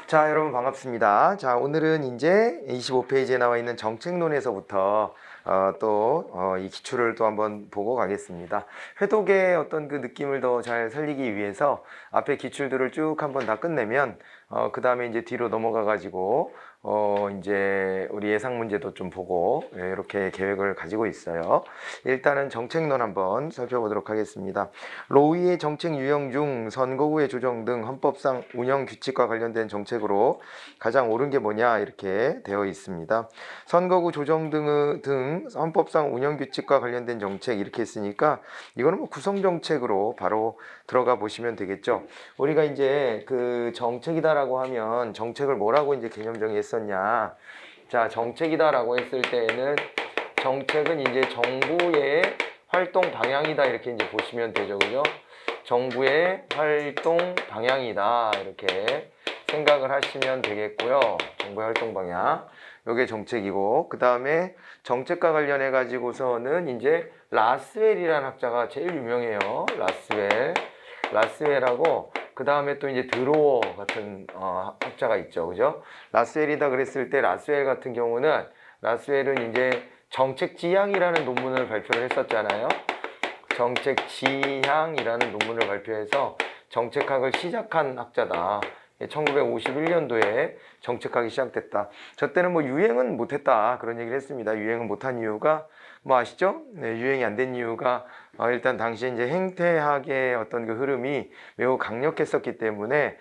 자, 여러분 반갑습니다. 자, 오늘은 이제 25페이지에 나와 있는 정책론에서부터 이 기출을 또 한번 보고 가겠습니다. 회독의 어떤 그 느낌을 더 잘 살리기 위해서 앞에 기출들을 쭉 한번 다 끝내면 그 다음에 이제 뒤로 넘어가 가지고 이제 우리 예상 문제도 좀 보고 이렇게 계획을 가지고 있어요. 일단은 정책론 한번 살펴보도록 하겠습니다. 로이의 정책 유형 중 선거구의 조정 등 헌법상 운영 규칙과 관련된 정책으로 가장 옳은 게 뭐냐 이렇게 되어 있습니다. 선거구 조정 등 헌법상 운영 규칙과 관련된 정책 이렇게 했으니까 이거는 뭐 구성 정책으로 바로 들어가 보시면 되겠죠. 우리가 이제 그 정책이다라고 하면 정책을 뭐라고 이제 개념 정의했었냐. 자, 정책이다라고 했을 때에는 정책은 이제 정부의 활동 방향이다 이렇게 이제 보시면 되죠, 그죠? 정부의 활동 방향이다 이렇게 생각을 하시면 되겠고요. 정부의 활동 방향. 요게 정책이고, 그 다음에 정책과 관련해 가지고서는 이제 라스웰이라는 학자가 제일 유명해요. 라스웰하고 그 다음에 또 이제 드로어 같은 학자가 있죠, 그죠? 라스웰이다 그랬을 때 라스웰 같은 경우는 라스웰은 이제 정책 지향이라는 논문을 발표를 했었잖아요. 정책 지향이라는 논문을 발표해서 정책학을 시작한 학자다. 1951년도에 정책학이 시작됐다. 저 때는 뭐 유행은 못했다 그런 얘기를 했습니다. 유행은 못한 이유가 뭐 아시죠? 네, 유행이 안 된 이유가 일단 당시에 이제 행태학의 어떤 그 흐름이 매우 강력했었기 때문에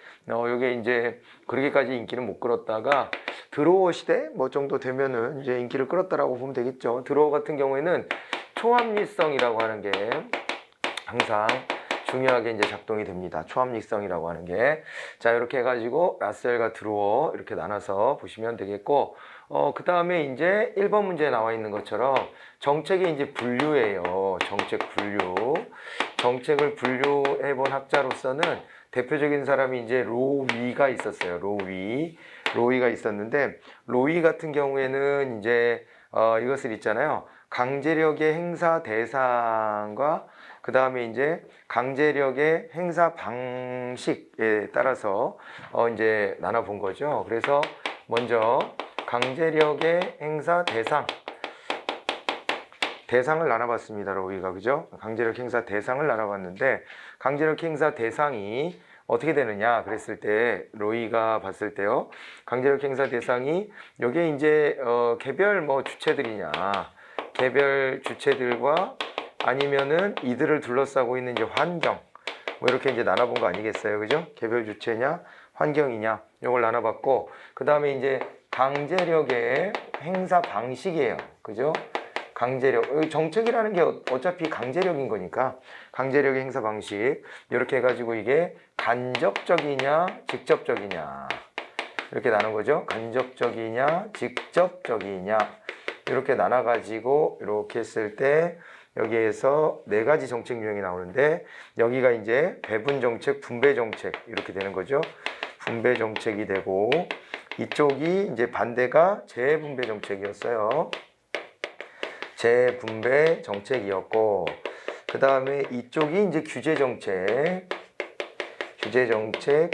이게 이제 그렇게까지 인기는 못 끌었다가 드로어 시대 뭐 정도 되면은 이제 인기를 끌었다라고 보면 되겠죠. 드로어 같은 경우에는 초합리성이라고 하는 게 항상 중요하게 이제 작동이 됩니다. 초합리성이라고 하는 게. 자, 이렇게 해가지고 라셀과 드로어 이렇게 나눠서 보시면 되겠고, 그 다음에 이제 1번 문제에 나와 있는 것처럼 정책의 이제 분류예요. 정책 분류. 정책을 분류해 본 학자로서는 대표적인 사람이 이제 로위가 있었어요. 로위가 있었는데, 로위 같은 경우에는 이제 이것을 있잖아요. 강제력의 행사 대상과 그 다음에 이제 강제력의 행사 방식에 따라서 이제 나눠본 거죠. 그래서 먼저 강제력의 행사 대상을 나눠봤습니다. 로이가 그죠? 강제력 행사 대상을 나눠봤는데 강제력 행사 대상이 어떻게 되느냐 그랬을 때 로이가 봤을 때요. 강제력 행사 대상이 여기에 이제 개별 뭐 주체들이냐 개별 주체들과 아니면은 이들을 둘러싸고 있는 이제 환경 뭐 이렇게 이제 나눠본 거 아니겠어요, 그죠? 개별 주체냐 환경이냐 이걸 나눠봤고 그 다음에 이제 강제력의 행사 방식이에요, 그죠? 강제력 정책이라는 게 어차피 강제력인 거니까 강제력의 행사 방식 이렇게 해가지고 이게 간접적이냐 직접적이냐 이렇게 나눈 거죠. 간접적이냐 직접적이냐 이렇게 나눠가지고 이렇게 했을 때 여기에서 네 가지 정책 유형이 나오는데 여기가 이제 배분 정책, 분배 정책 이렇게 되는 거죠. 분배 정책이 되고 이쪽이 이제 반대가 재분배 정책이었어요. 재분배 정책이었고 그 다음에 이쪽이 이제 규제 정책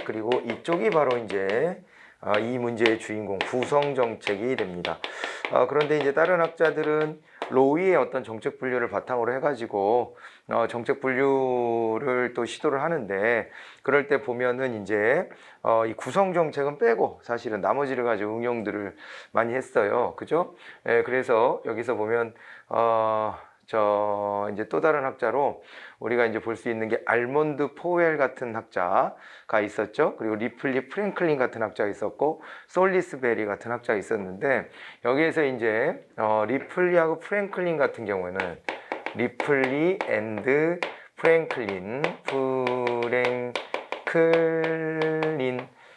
그리고 이쪽이 바로 이제 이 문제의 주인공 구성 정책이 됩니다. 그런데 이제 다른 학자들은 로이의 어떤 정책 분류를 바탕으로 해가지고 정책 분류를 또 시도를 하는데 그럴 때 보면은 이제 이 구성 정책은 빼고 사실은 나머지를 가지고 응용들을 많이 했어요. 그죠? 예, 그래서 여기서 보면 이제 또 다른 학자로 우리가 이제 볼 수 있는 게 알몬드 포웰 같은 학자가 있었죠. 그리고 리플리 프랭클린 같은 학자가 있었고, 솔리스베리 같은 학자가 있었는데, 여기에서 이제, 리플리하고 프랭클린 같은 경우에는, 리플리 앤드 프랭클린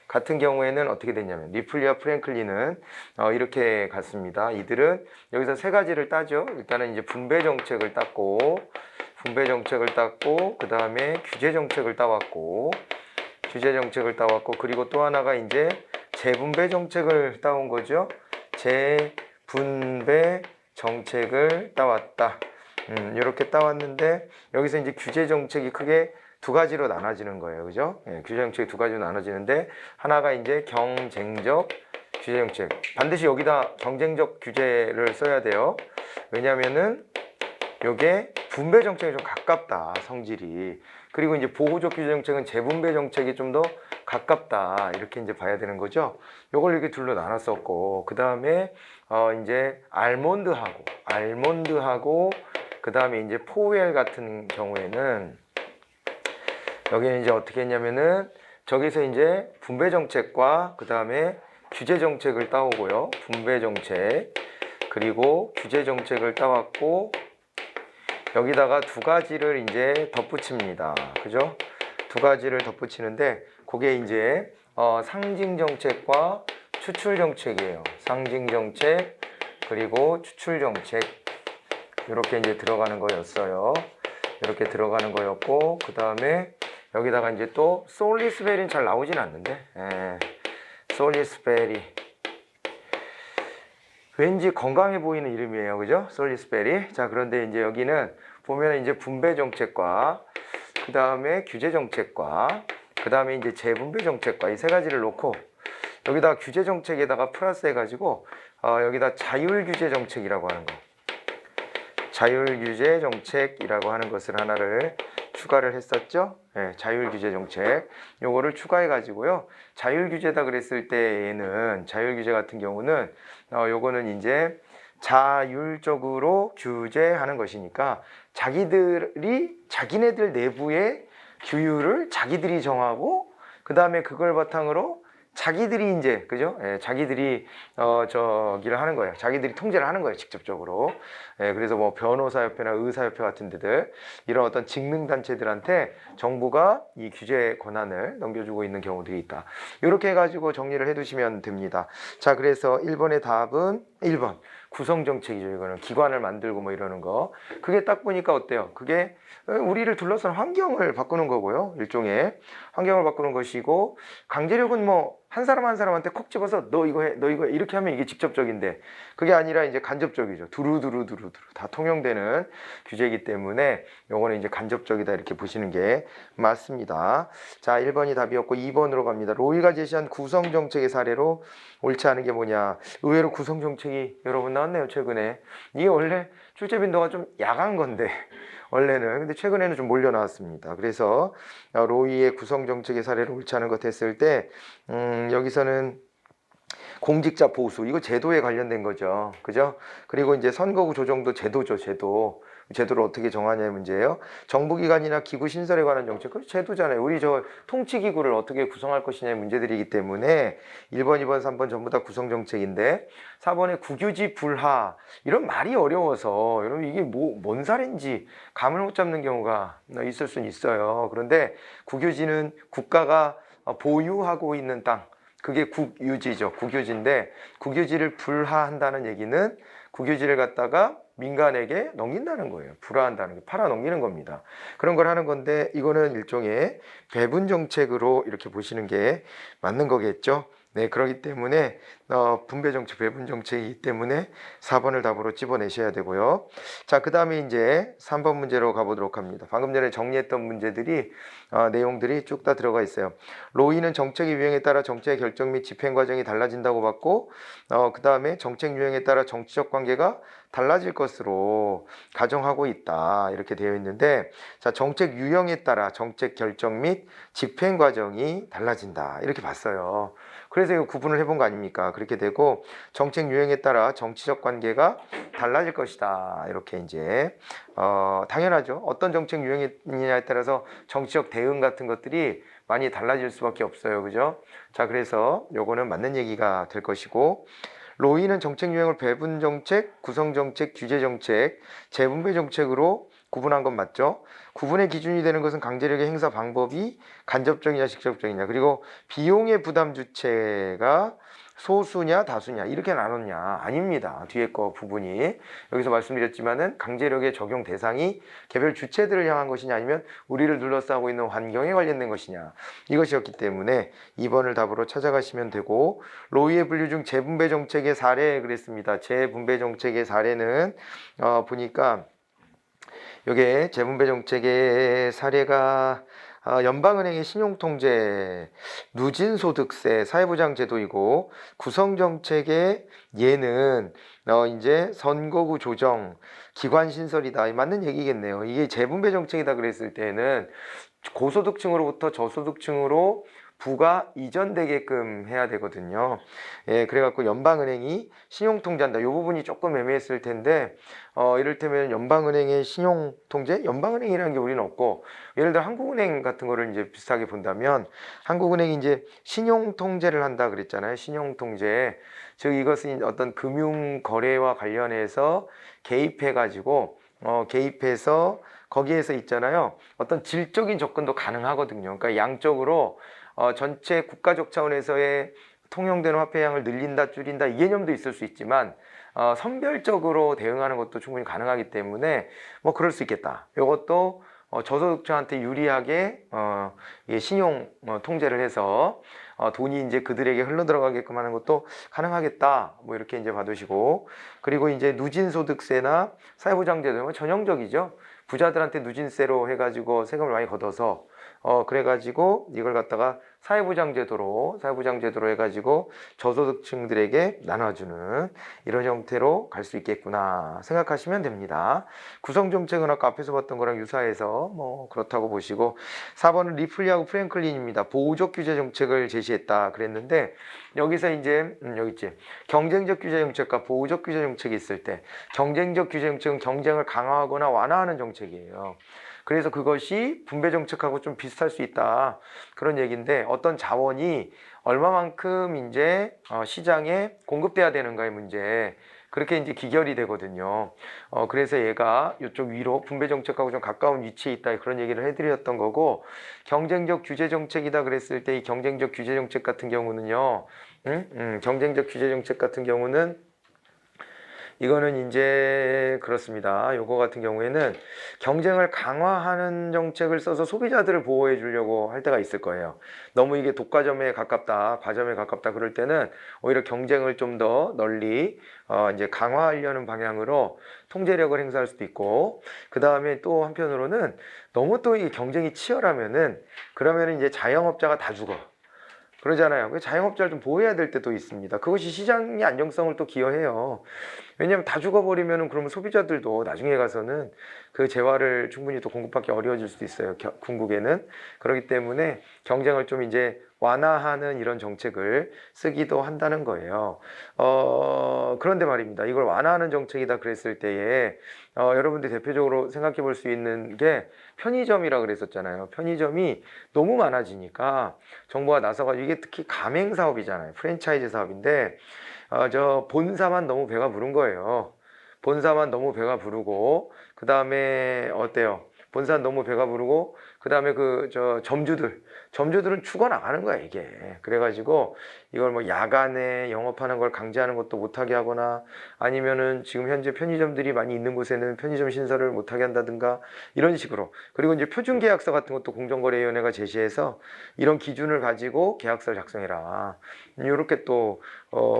같은 경우에는 어떻게 됐냐면 리플리와 프랭클린은 이렇게 갔습니다. 이들은 여기서 세 가지를 따죠. 일단은 이제 분배 정책을 땄고 그 다음에 규제 정책을 따왔고 그리고 또 하나가 이제 재분배 정책을 따온 거죠. 재분배 정책을 따왔다. 이렇게 따왔는데 여기서 이제 규제 정책이 크게 두 가지로 나눠지는 거예요. 그죠? 예, 규제 정책이 두 가지로 나눠지는데 하나가 이제 경쟁적 규제 정책. 반드시 여기다 경쟁적 규제를 써야 돼요. 왜냐면은 요게 분배 정책에 좀 가깝다, 성질이. 그리고 이제 보호적 규제 정책은 재분배 정책이 좀 더 가깝다. 이렇게 이제 봐야 되는 거죠. 요걸 이렇게 둘로 나눴었고, 그 다음에 이제 알몬드하고 그 다음에 이제 포웰 같은 경우에는 여기는 이제 어떻게 했냐면은 저기서 이제 분배 정책과 그 다음에 규제 정책을 따오고요. 분배 정책 그리고 규제 정책을 따왔고 여기다가 두 가지를 이제 덧붙입니다. 그죠? 두 가지를 덧붙이는데 그게 이제 상징 정책과 추출 정책이에요. 상징 정책 그리고 추출 정책 이렇게 이제 들어가는 거였어요. 이렇게 들어가는 거였고 그 다음에 여기다가 이제 또 솔리스베리는 잘 나오진 않는데 솔리스베리 왠지 건강해 보이는 이름이에요. 그죠? 솔리스베리. 자, 그런데 이제 여기는 보면 이제 분배 정책과 그 다음에 규제 정책과 그 다음에 이제 재분배 정책과 이 세 가지를 놓고 여기다 규제 정책에다가 플러스 해가지고 여기다 자율 규제 정책이라고 하는 거. 자율 규제 정책이라고 하는 것을 하나를 추가를 했었죠. 네, 자율 규제 정책. 요거를 추가해 가지고요. 자율 규제다 그랬을 때에는 자율 규제 같은 경우는 요거는 이제 자율적으로 규제하는 것이니까 자기네들 내부의 규율을 자기들이 정하고 그 다음에 그걸 바탕으로 자기들이 이제 그죠? 예, 자기들이 저기를 하는 거예요. 자기들이 통제를 하는 거예요, 직접적으로. 예, 그래서 뭐 변호사협회나 의사협회 같은 데들 이런 어떤 직능 단체들한테 정부가 이 규제 권한을 넘겨주고 있는 경우들이 있다. 이렇게 해가지고 정리를 해두시면 됩니다. 자, 그래서 1번의 답은 1번 구성 정책이죠. 이거는 기관을 만들고 뭐 이러는 거. 그게 딱 보니까 어때요? 그게 우리를 둘러싼 환경을 바꾸는 거고요. 일종의 환경을 바꾸는 것이고 강제력은 뭐 한 사람 한 사람한테 콕 집어서 너 이거 해, 너 이거 해 이렇게 하면 이게 직접적인데 그게 아니라 이제 간접적이죠. 두루두루 다 통용되는 규제이기 때문에 요거는 이제 간접적이다 이렇게 보시는 게 맞습니다. 자, 1번이 답이었고 2번으로 갑니다. 로이가 제시한 구성 정책의 사례로 옳지 않은 게 뭐냐? 의외로 구성 정책이 여러분 나왔네요, 최근에. 이게 원래 출제 빈도가 좀 야간 건데 원래는 근데 최근에는 좀 몰려 나왔습니다. 그래서 로이의 구성 정책의 사례로 옳지 않은 것 했을 때 여기서는 공직자 보수 이거 제도에 관련된 거죠. 그죠? 그리고 이제 선거구 조정도 제도죠. 제도를 어떻게 정하냐의 문제예요. 정부기관이나 기구 신설에 관한 정책, 그 제도잖아요. 우리 저 통치기구를 어떻게 구성할 것이냐의 문제들이기 때문에 1번, 2번, 3번 전부 다 구성정책인데 4번에 국유지 불하 이런 말이 어려워서 여러분 이게 뭔 사례인지 감을 못 잡는 경우가 있을 수는 있어요. 그런데 국유지는 국가가 보유하고 있는 땅 그게 국유지죠. 국유지인데 국유지를 불하한다는 얘기는 국유지를 갖다가 민간에게 넘긴다는 거예요. 불화한다는 게 팔아 넘기는 겁니다. 그런 걸 하는 건데 이거는 일종의 배분 정책으로 이렇게 보시는 게 맞는 거겠죠. 네, 그렇기 때문에 분배 정책, 배분 정책이기 때문에 4번을 답으로 집어내셔야 되고요. 자, 그 다음에 이제 3번 문제로 가보도록 합니다. 방금 전에 정리했던 문제들이 내용들이 쭉 다 들어가 있어요. 로이는 정책의 유형에 따라 정책의 결정 및 집행 과정이 달라진다고 봤고 그 다음에 정책 유형에 따라 정치적 관계가 달라질 것으로 가정하고 있다 이렇게 되어 있는데 자 정책 유형에 따라 정책 결정 및 집행 과정이 달라진다 이렇게 봤어요. 그래서 이거 구분을 해본 거 아닙니까? 그렇게 되고 정책 유형에 따라 정치적 관계가 달라질 것이다 이렇게 이제 당연하죠. 어떤 정책 유형이냐에 따라서 정치적 대응 같은 것들이 많이 달라질 수밖에 없어요. 그죠? 자 그래서 요거는 맞는 얘기가 될 것이고 로이는 정책 유형을 배분 정책, 구성 정책, 규제 정책, 재분배 정책으로 구분한 건 맞죠? 구분의 기준이 되는 것은 강제력의 행사 방법이 간접적이냐 직접적이냐 그리고 비용의 부담 주체가 소수냐 다수냐 이렇게 나눴냐 아닙니다. 뒤에 거 부분이 여기서 말씀드렸지만은 강제력의 적용 대상이 개별 주체들을 향한 것이냐 아니면 우리를 둘러싸고 있는 환경에 관련된 것이냐 이것이었기 때문에 2번을 답으로 찾아가시면 되고 로이의 분류 중 재분배 정책의 사례 그랬습니다. 재분배 정책의 사례는 보니까 요게 재분배 정책의 사례가 연방은행의 신용통제, 누진소득세, 사회보장제도이고 구성정책의 예는 이제 선거구 조정, 기관 신설이다. 맞는 얘기겠네요. 이게 재분배 정책이다 그랬을 때는 고소득층으로부터 저소득층으로 부가 이전되게끔 해야 되거든요. 예, 그래갖고 연방은행이 신용통제한다. 이 부분이 조금 애매했을 텐데, 이를테면 연방은행의 신용통제? 연방은행이라는 게 우리는 없고, 예를 들어 한국은행 같은 거를 이제 비슷하게 본다면, 한국은행이 이제 신용통제를 한다 그랬잖아요. 신용통제. 즉, 이것은 어떤 금융거래와 관련해서 개입해가지고, 개입해서 거기에서 있잖아요. 어떤 질적인 접근도 가능하거든요. 그러니까 양적으로 전체 국가적 차원에서의 통용되는 화폐량을 늘린다, 줄인다 이 개념도 있을 수 있지만 선별적으로 대응하는 것도 충분히 가능하기 때문에 뭐 그럴 수 있겠다. 이것도 저소득층한테 유리하게 이게 신용 통제를 해서 돈이 이제 그들에게 흘러 들어가게끔 하는 것도 가능하겠다. 뭐 이렇게 이제 봐두시고, 그리고 이제 누진소득세나 사회보장제도는 전형적이죠. 부자들한테 누진세로 해가지고 세금을 많이 걷어서 그래가지고 이걸 갖다가 사회보장제도로 해가지고 저소득층들에게 나눠주는 이런 형태로 갈 수 있겠구나 생각하시면 됩니다. 구성정책은 아까 앞에서 봤던 거랑 유사해서 뭐 그렇다고 보시고, 4번은 리플리하고 프랭클린입니다. 보호적 규제 정책을 제시했다 그랬는데, 여기서 이제 여기 있지, 경쟁적 규제 정책과 보호적 규제 정책이 있을 때, 경쟁적 규제 정책은 경쟁을 강화하거나 완화하는 정책이에요. 그래서 그것이 분배 정책하고 좀 비슷할 수 있다 그런 얘기인데, 어떤 자원이 얼마만큼 이제 시장에 공급돼야 되는가의 문제, 그렇게 이제 기결이 되거든요. 그래서 얘가 이쪽 위로 분배 정책하고 좀 가까운 위치에 있다 그런 얘기를 해드렸던 거고, 경쟁적 규제 정책이다 그랬을 때 이 경쟁적 규제 정책 같은 경우는요, 경쟁적 규제 정책 같은 경우는 이거는 이제 그렇습니다. 요거 같은 경우에는 경쟁을 강화하는 정책을 써서 소비자들을 보호해 주려고 할 때가 있을 거예요. 너무 이게 독과점에 가깝다, 과점에 가깝다 그럴 때는 오히려 경쟁을 좀 더 널리 이제 강화하려는 방향으로 통제력을 행사할 수도 있고, 그 다음에 또 한편으로는 너무 또 이 경쟁이 치열하면은 그러면은 이제 자영업자가 다 죽어. 그러잖아요. 그 자영업자를 좀 보호해야 될 때도 있습니다. 그것이 시장의 안정성을 또 기여해요. 왜냐하면 다 죽어버리면은 그러면 소비자들도 나중에 가서는 그 재화를 충분히 또 공급받기 어려워질 수도 있어요. 궁극에는. 그렇기 때문에 경쟁을 좀 이제 완화하는 이런 정책을 쓰기도 한다는 거예요. 그런데 말입니다. 이걸 완화하는 정책이다 그랬을 때에 여러분들 대표적으로 생각해 볼 수 있는 게 편의점이라 그랬었잖아요. 편의점이 너무 많아지니까 정부가 나서가지고, 이게 특히 가맹 사업이잖아요. 프랜차이즈 사업인데 저 본사만 너무 배가 부른 거예요. 본사만 너무 배가 부르고, 그 다음에 어때요? 본사 너무 배가 부르고, 그 다음에 그 저 점주들은 죽어나가는 거야 이게. 그래가지고 이걸 뭐 야간에 영업하는 걸 강제하는 것도 못하게 하거나, 아니면은 지금 현재 편의점들이 많이 있는 곳에는 편의점 신설을 못하게 한다든가 이런 식으로. 그리고 이제 표준계약서 같은 것도 공정거래위원회가 제시해서 이런 기준을 가지고 계약서를 작성해라, 이렇게 또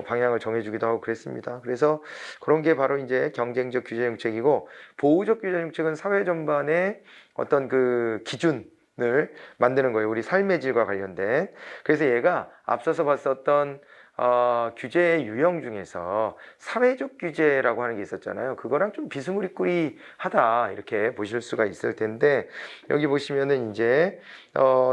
방향을 정해주기도 하고 그랬습니다. 그래서 그런 게 바로 이제 경쟁적 규제 정책이고, 보호적 규제 정책은 사회 전반의 어떤 그 기준을 만드는 거예요. 우리 삶의 질과 관련된. 그래서 얘가 앞서서 봤었던 규제의 유형 중에서 사회적 규제라고 하는 게 있었잖아요. 그거랑 좀 비스무리꾸리하다 이렇게 보실 수가 있을 텐데, 여기 보시면은 이제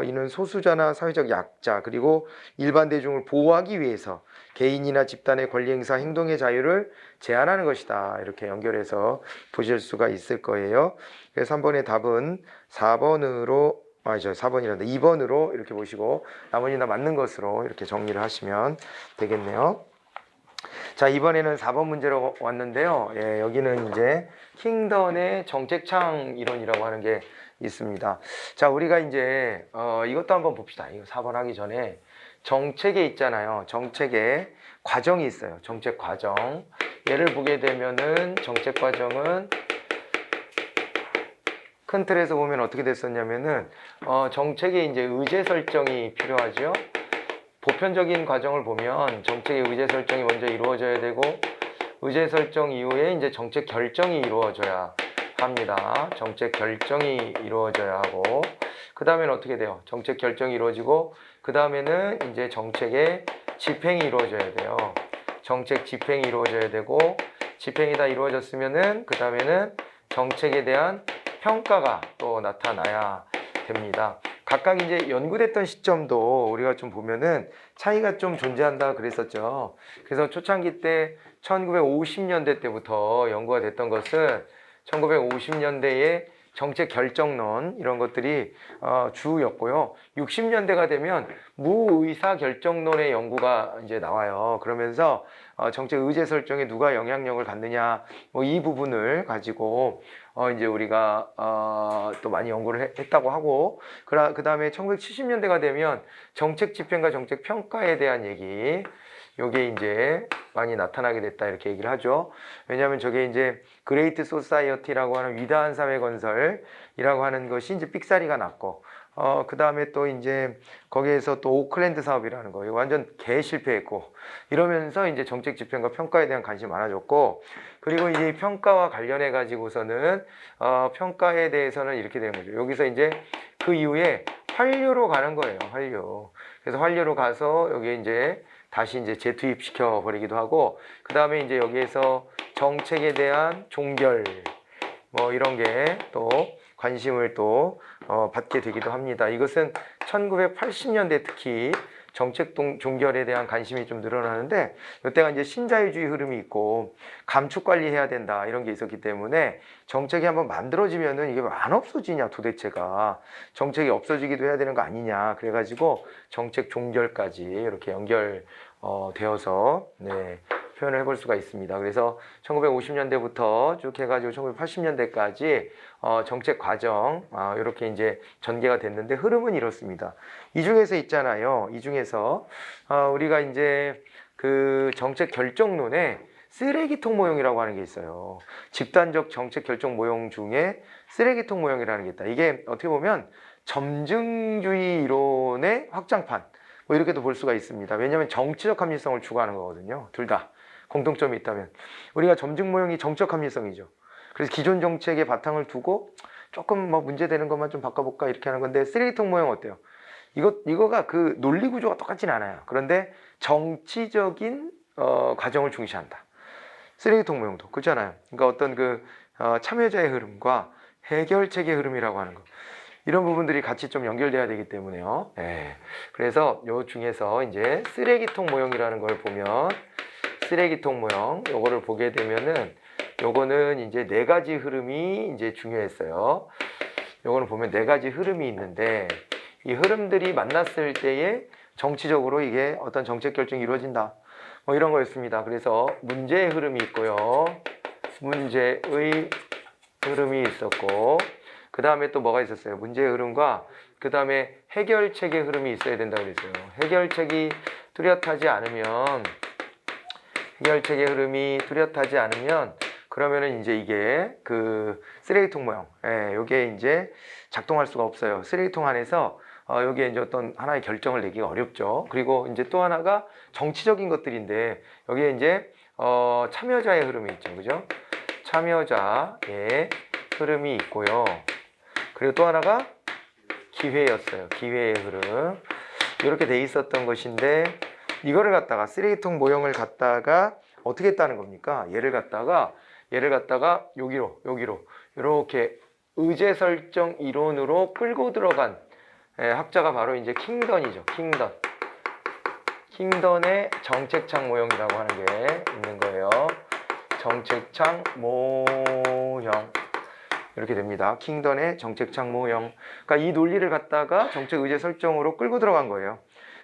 이는 소수자나 사회적 약자 그리고 일반 대중을 보호하기 위해서 개인이나 집단의 권리 행사 행동의 자유를 제한하는 것이다, 이렇게 연결해서 보실 수가 있을 거예요. 그래서 3번의 답은 4번으로 4번이란다. 2번으로 이렇게 보시고 나머지는 다 맞는 것으로 이렇게 정리를 하시면 되겠네요. 자, 이번에는 4번 문제로 왔는데요. 예, 여기는 이제 킹던의 정책창 이론이라고 하는 게 있습니다. 자, 우리가 이제 이것도 한번 봅시다. 이거 4번 하기 전에 정책에 있잖아요. 정책에 과정이 있어요. 정책 과정. 얘를 보게 되면은 정책 과정은 큰 틀에서 보면 어떻게 됐었냐면은 정책에 이제 의제 설정이 필요하죠. 보편적인 과정을 보면 정책의 의제 설정이 먼저 이루어져야 되고, 의제 설정 이후에 이제 정책 결정이 이루어져야 합니다. 정책 결정이 이루어져야 하고, 그 다음에는 어떻게 돼요? 정책 결정이 이루어지고, 그 다음에는 이제 정책의 집행이 이루어져야 돼요. 정책 집행이 이루어져야 되고, 집행이 다 이루어졌으면은 그 다음에는 정책에 대한 평가가 또 나타나야 됩니다. 각각 이제 연구됐던 시점도 우리가 좀 보면은 차이가 좀 존재한다 그랬었죠. 그래서 초창기 때 1950년대 때부터 연구가 됐던 것은 1950년대에 정책 결정론 이런 것들이 주였고요. 60년대가 되면 무의사 결정론의 연구가 이제 나와요. 그러면서 정책 의제 설정에 누가 영향력을 갖느냐 뭐 이 부분을 가지고 이제 우리가 또 많이 연구를 했다고 하고, 그 다음에 1970년대가 되면 정책 집행과 정책 평가에 대한 얘기, 요게 이제 많이 나타나게 됐다 이렇게 얘기를 하죠. 왜냐하면 저게 이제 그레이트 소사이어티라고 하는 위대한 사회 건설이라고 하는 것이 이제 삑사리가 났고, 그 다음에 또 이제 거기에서 또 오클랜드 사업이라는 거, 이거 완전 개실패했고, 이러면서 이제 정책 집행과 평가에 대한 관심이 많아졌고, 그리고 이제 평가와 관련해 가지고서는 평가에 대해서는 이렇게 되는 거죠. 여기서 이제 그 이후에 환류로 가는 거예요. 환류. 그래서 환류로 가서 여기 이제 다시 이제 재투입시켜 버리기도 하고, 그 다음에 이제 여기에서 정책에 대한 종결 뭐 이런 게 또 관심을 또 받게 되기도 합니다. 이것은 1980년대 특히 정책 종결에 대한 관심이 좀 늘어나는데, 이때가 이제 신자유주의 흐름이 있고 감축 관리해야 된다 이런 게 있었기 때문에 정책이 한번 만들어지면은 이게 왜 안 없어지냐, 도대체가 정책이 없어지기도 해야 되는 거 아니냐, 그래가지고 정책 종결까지 이렇게 연결 되어서 표현을 해볼 수가 있습니다. 그래서 1950년대부터 쭉 해가지고 1980년대까지 정책 과정 이렇게 이제 전개가 됐는데, 흐름은 이렇습니다. 이 중에서 있잖아요. 이 중에서 우리가 이제 그 정책 결정론에 쓰레기통 모형이라고 하는 게 있어요. 집단적 정책 결정 모형 중에 쓰레기통 모형이라는 게 있다. 이게 어떻게 보면 점증주의 이론의 확장판 뭐 이렇게도 볼 수가 있습니다. 왜냐하면 정치적 합리성을 추구하는 거거든요. 둘 다 공통점이 있다면, 우리가 점증 모형이 정책 합리성이죠. 그래서 기존 정책의 바탕을 두고 조금 뭐 문제되는 것만 좀 바꿔볼까 이렇게 하는 건데, 쓰레기통 모형 어때요? 이거가 그 논리 구조가 똑같진 않아요. 그런데 정치적인 과정을 중시한다. 쓰레기통 모형도 그렇잖아요. 그러니까 어떤 그 참여자의 흐름과 해결책의 흐름이라고 하는 거, 이런 부분들이 같이 좀 연결돼야 되기 때문에요. 그래서 요 중에서 이제 쓰레기통 모형이라는 걸 보면, 쓰레기통 모형 요거를 보게 되면은 요거는 이제 네 가지 흐름이 이제 중요했어요. 요거는 보면 네 가지 흐름이 있는데, 이 흐름들이 만났을 때에 정치적으로 이게 어떤 정책 결정이 이루어진다 뭐 이런 거였습니다. 그래서 문제의 흐름이 있고요, 문제의 흐름이 있었고, 그 다음에 또 뭐가 있었어요? 문제의 흐름과 그 다음에 해결책의 흐름이 있어야 된다고 그랬어요. 해결책이 뚜렷하지 않으면, 해결책의 흐름이 뚜렷하지 않으면 그러면은 이제 이게 그 쓰레기통 모형, 요게 이제 작동할 수가 없어요. 쓰레기통 안에서 여기에 이제 어떤 하나의 결정을 내기가 어렵죠. 그리고 이제 또 하나가 정치적인 것들인데, 여기에 이제 참여자의 흐름이 있죠, 그죠? 참여자의 흐름이 있고요. 그리고 또 하나가 기회였어요. 기회의 흐름. 이렇게 돼 있었던 것인데, 이거를 갖다가 쓰레기통 모형을 갖다가 어떻게 했다는 겁니까? 얘를 갖다가 여기로 이렇게 의제 설정 이론으로 끌고 들어간 학자가 바로 이제 킹던이죠. 킹던의 정책창 모형이라고 하는 게 있는 거예요. 정책창 모형. 이렇게 됩니다. 킹던의 정책창 모형. 그러니까 이 논리를 갖다가 정책 의제 설정으로 끌고 들어간 거예요.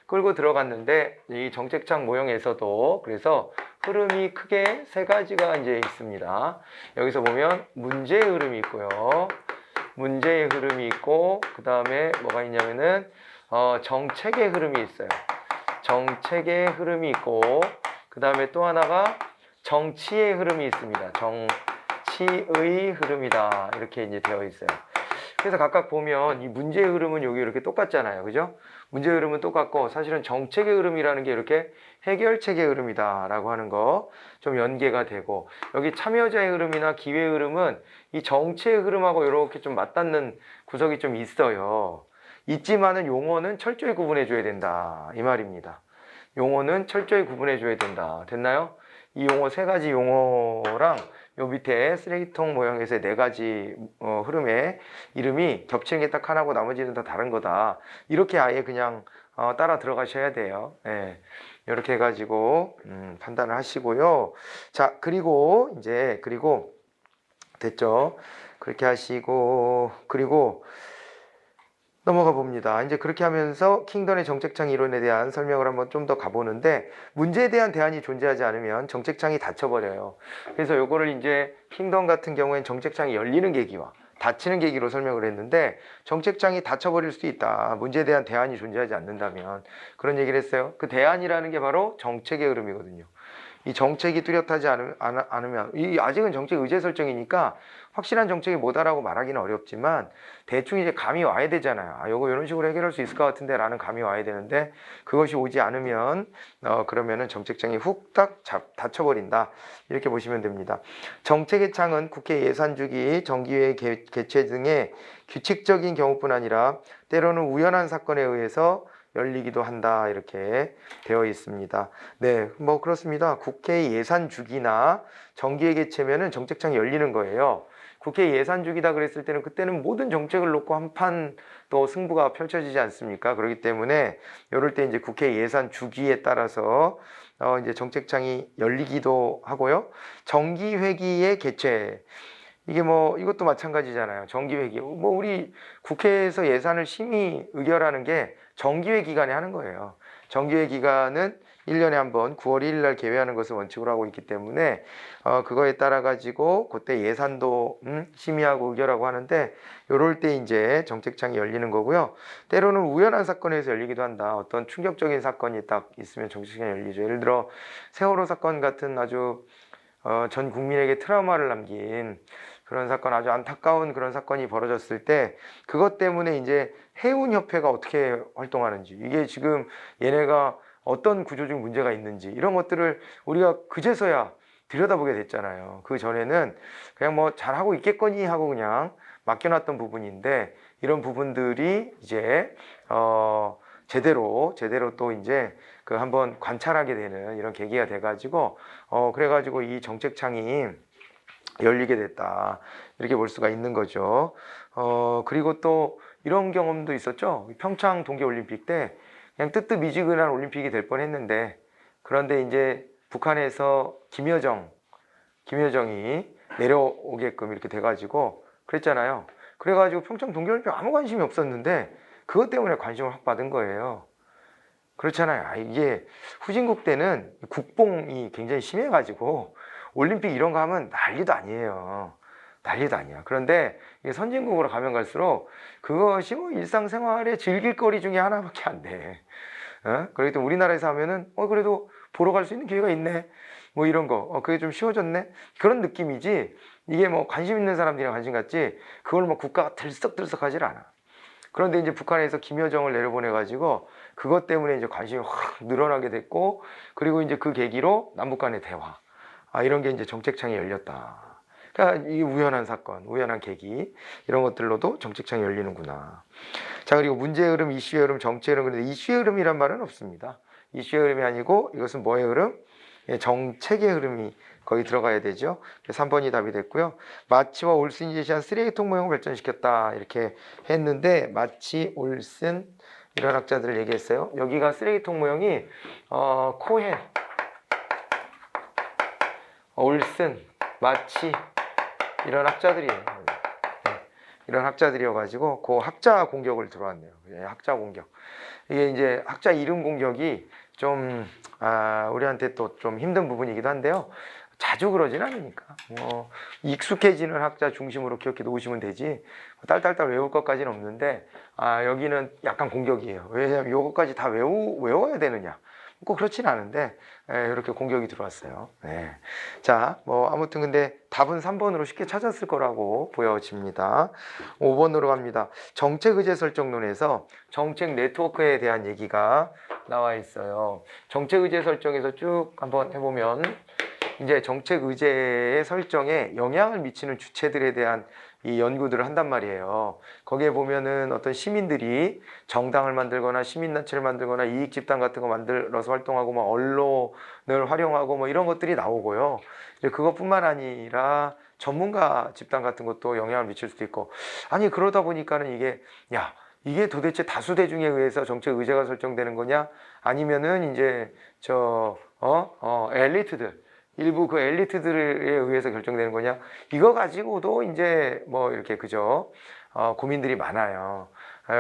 끌고 들어갔는데, 이 정책창 모형에서도 그래서 흐름이 크게 세 가지가 이제 있습니다. 여기서 보면 문제의 흐름이 있고요. 문제의 흐름이 있고, 그 다음에 뭐가 있냐면은 정책의 흐름이 있어요. 정책의 흐름이 있고, 그 다음에 또 하나가 정치의 흐름이 있습니다. 정치의 흐름이다. 이렇게 이제 되어 있어요. 그래서 각각 보면 이 문제의 흐름은 여기 이렇게 똑같잖아요. 그죠? 문제의 흐름은 똑같고 사실은 정책의 흐름이라는 게 이렇게 해결책의 흐름이다라고 하는 거 좀 연계가 되고, 여기 참여자의 흐름이나 기회의 흐름은 이 정책의 흐름하고 이렇게 좀 맞닿는 구석이 좀 있어요. 있지만은 용어는 철저히 구분해 줘야 된다 이 말입니다. 용어는 철저히 구분해 줘야 된다. 됐나요? 이 용어 세 가지 용어랑 요 밑에 쓰레기통 모양에서의 네 가지 흐름의 이름이 겹치는 게 딱 하나고 나머지는 다 다른 거다. 이렇게 아예 그냥 따라 들어가셔야 돼요. 예. 이렇게 해가지고 판단을 하시고요. 자, 그리고 이제 됐죠? 그렇게 하시고 그리고 넘어가 봅니다. 이제 그렇게 하면서 킹던의 정책창 이론에 대한 설명을 한번 좀 더 가보는데, 문제에 대한 대안이 존재하지 않으면 정책창이 닫혀버려요. 그래서 요거를 이제 킹던 같은 경우엔 정책창이 열리는 계기와 닫히는 계기로 설명을 했는데, 정책창이 닫혀버릴 수도 있다. 문제에 대한 대안이 존재하지 않는다면. 그런 얘기를 했어요. 그 대안이라는 게 바로 정책의 흐름이거든요. 이 정책이 뚜렷하지 않으면, 이 아직은 정책 의제 설정이니까 확실한 정책이 뭐다라고 말하기는 어렵지만 대충 이제 감이 와야 되잖아요. 아, 요거 이런 식으로 해결할 수 있을 것 같은데 라는 감이 와야 되는데, 그것이 오지 않으면 그러면은 정책창이 훅딱 닫혀버린다, 이렇게 보시면 됩니다. 정책의 창은 국회 예산주기, 정기회 개최 등의 규칙적인 경우뿐 아니라 때로는 우연한 사건에 의해서 열리기도 한다, 이렇게 되어 있습니다. 네, 뭐 그렇습니다. 국회 예산 주기나 정기회 개최면은 정책창이 열리는 거예요. 국회 예산 주기다 그랬을 때는 그때는 모든 정책을 놓고 한판 또 승부가 펼쳐지지 않습니까? 그렇기 때문에 이럴 때 이제 국회 예산 주기에 따라서 이제 정책창이 열리기도 하고요. 정기회기의 개최, 이게 뭐 이것도 마찬가지잖아요. 정기회기, 뭐 우리 국회에서 예산을 심의 의결하는 게 정기회 기간에 하는 거예요. 정기회 기간은 1년에 한 번 9월 1일 날 개회하는 것을 원칙으로 하고 있기 때문에 그거에 따라 가지고 그때 예산도 심의하고 의결하고 하는데, 요럴 때 이제 정책창이 열리는 거고요. 때로는 우연한 사건에서 열리기도 한다. 어떤 충격적인 사건이 딱 있으면 정책창이 열리죠. 예를 들어 세월호 사건 같은 아주 전 국민에게 트라우마를 남긴 그런 사건, 아주 안타까운 그런 사건이 벌어졌을 때 그것 때문에 이제 해운협회가 어떻게 활동하는지, 이게 지금 얘네가 어떤 구조적 문제가 있는지, 이런 것들을 우리가 그제서야 들여다보게 됐잖아요. 그 전에는 그냥 뭐 잘하고 있겠거니 하고 그냥 맡겨놨던 부분인데, 이런 부분들이 이제 제대로 또 이제 그 한번 관찰하게 되는 이런 계기가 돼가지고 그래가지고 이 정책창이 열리게 됐다, 이렇게 볼 수가 있는 거죠. 그리고 또 이런 경험도 있었죠. 평창 동계올림픽 때 그냥 뜨뜻미지근한 올림픽이 될 뻔했는데, 그런데 이제 북한에서 김여정이 내려오게끔 이렇게 돼가지고 그랬잖아요. 그래가지고 평창 동계올림픽 아무 관심이 없었는데 그것 때문에 관심을 확 받은 거예요. 그렇잖아요. 이게 후진국 때는 국뽕이 굉장히 심해가지고 올림픽 이런 거 하면 난리도 아니에요. 난리도 아니야. 그런데 이게 선진국으로 가면 갈수록 그것이 뭐 일상생활의 즐길거리 중에 하나밖에 안 돼. 그렇기 때문에 우리나라에서 하면은 그래도 보러 갈 수 있는 기회가 있네, 뭐 이런 거, 그게 좀 쉬워졌네, 그런 느낌이지, 이게 뭐 관심 있는 사람들이랑 관심 갖지 그걸 뭐 국가가 들썩들썩 하질 않아. 그런데 이제 북한에서 김여정을 내려보내가지고 그것 때문에 이제 관심이 확 늘어나게 됐고, 그리고 이제 그 계기로 남북 간의 대화, 이런 게 이제 정책창이 열렸다. 그러니까 이 우연한 사건, 우연한 계기, 이런 것들로도 정책창이 열리는구나. 자, 그리고 문제의 흐름, 이슈의 흐름, 정치의 흐름. 그런데 이슈의 흐름이란 말은 없습니다. 이슈의 흐름이 아니고 이것은 뭐의 흐름? 정책의 흐름이 거기 들어가야 되죠. 그래서 3번이 답이 됐고요. 마치와 올슨이 제시한 쓰레기통 모형을 발전시켰다, 이렇게 했는데, 마치, 올슨 이런 학자들을 얘기했어요. 여기가 쓰레기통 모형이 코헨, 올슨, 마치 이런 학자들이에요. 이런 학자들이어가지고 그 학자 공격을 들어왔네요. 학자 공격. 이게 이제 학자 이름 공격이 좀 우리한테 또 좀 힘든 부분이기도 한데요. 자주 그러진 않으니까 뭐 익숙해지는 학자 중심으로 기억해 놓으시면 되지 딸딸딸 외울 것까지는 없는데, 여기는 약간 공격이에요. 왜냐하면 이것까지 다 외워야 되느냐, 꼭 그렇진 않은데 이렇게 공격이 들어왔어요. 네. 자, 뭐 아무튼 근데 답은 3번으로 쉽게 찾았을 거라고 보여집니다. 5번으로 갑니다. 정책 의제 설정론에서 정책 네트워크에 대한 얘기가 나와 있어요. 정책 의제 설정에서 쭉 한번 해보면 이제 정책 의제의 설정에 영향을 미치는 주체들에 대한 이 연구들을 한단 말이에요. 거기에 보면은 어떤 시민들이 정당을 만들거나 시민단체를 만들거나 이익 집단 같은 거 만들어서 활동하고 뭐 언론을 활용하고 뭐 이런 것들이 나오고요. 이제 그것뿐만 아니라 전문가 집단 같은 것도 영향을 미칠 수도 있고, 아니 그러다 보니까는 이게 도대체 다수 대중에 의해서 정책 의제가 설정되는 거냐? 아니면은 이제 엘리트들, 일부 그 엘리트들에 의해서 결정되는 거냐? 이거 가지고도 이제 뭐 이렇게 그죠? 고민들이 많아요.